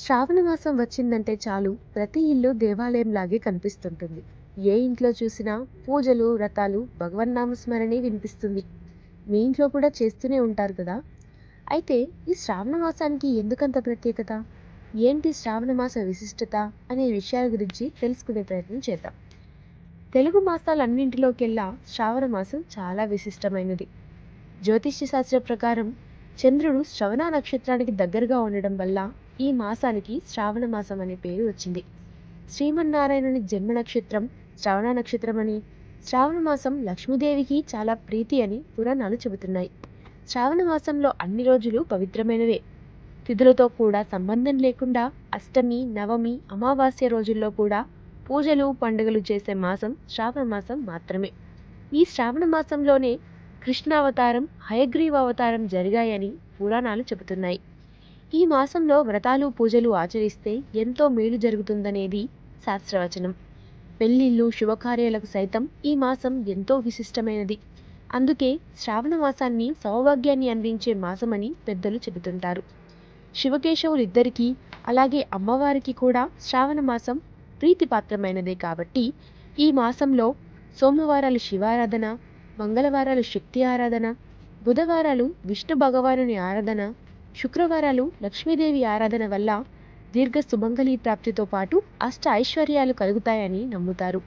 శ్రావణ మాసం వచ్చిందంటే చాలు ప్రతి ఇల్లు దేవాలయంలాగే కనిపిస్తుంటుంది. ఏ ఇంట్లో చూసినా పూజలు, వ్రతాలు, భగవన్నామ స్మరణే వినిపిస్తుంది. మీ ఇంట్లో కూడా చేస్తూనే ఉంటారు కదా. అయితే ఈ శ్రావణ మాసానికి ఎందుకంత ప్రత్యేకత? ఏంటి శ్రావణ మాస విశిష్టత అనే విషయాల గురించి తెలుసుకునే ప్రయత్నం చేద్దాం. తెలుగు మాసాలన్నింటిలోకెల్లా శ్రావణ మాసం చాలా విశిష్టమైనది. జ్యోతిష్య శాస్త్ర ప్రకారం చంద్రుడు శ్రవణ నక్షత్రానికి దగ్గరగా ఉండడం వల్ల ఈ మాసానికి శ్రావణ మాసం అనే పేరు వచ్చింది. శ్రీమన్నారాయణుని జన్మ నక్షత్రం శ్రవణ నక్షత్రం అని, శ్రావణ మాసం లక్ష్మీదేవికి చాలా ప్రీతి అని పురాణాలు చెబుతున్నాయి. శ్రావణ మాసంలో అన్ని రోజులు పవిత్రమైనవే. తిథులతో కూడా సంబంధం లేకుండా అష్టమి, నవమి, అమావాస్య రోజుల్లో కూడా పూజలు, పండుగలు చేసే మాసం శ్రావణ మాసం మాత్రమే. ఈ శ్రావణ మాసంలోనే కృష్ణావతారం, హయగ్రీవ అవతారం జరిగాయని పురాణాలు చెబుతున్నాయి. ఈ మాసంలో వ్రతాలు, పూజలు ఆచరిస్తే ఎంతో మేలు జరుగుతుందనేది శాస్త్రవచనం. పెళ్లిళ్ళు, శుభకార్యాలకు సైతం ఈ మాసం ఎంతో విశిష్టమైనది. అందుకే శ్రావణ మాసాన్ని సౌభాగ్యాన్ని అందించే మాసమని పెద్దలు చెబుతుంటారు. శివకేశవులిద్దరికీ, అలాగే అమ్మవారికి కూడా శ్రావణ మాసం ప్రీతిపాత్రమైనదే కాబట్టి ఈ మాసంలో సోమవారాలు శివారాధన, మంగళవారాలు శక్తి ఆరాధన, బుధవారాలు విష్ణు భగవానుని ఆరాధన, శుక్రవారాలు లక్ష్మీదేవి ఆరాధన వల్ల దీర్ఘ సుమంగళీ ప్రాప్తితో పాటు అష్ట ఐశ్వర్యాలు కలుగుతాయని నమ్ముతారు.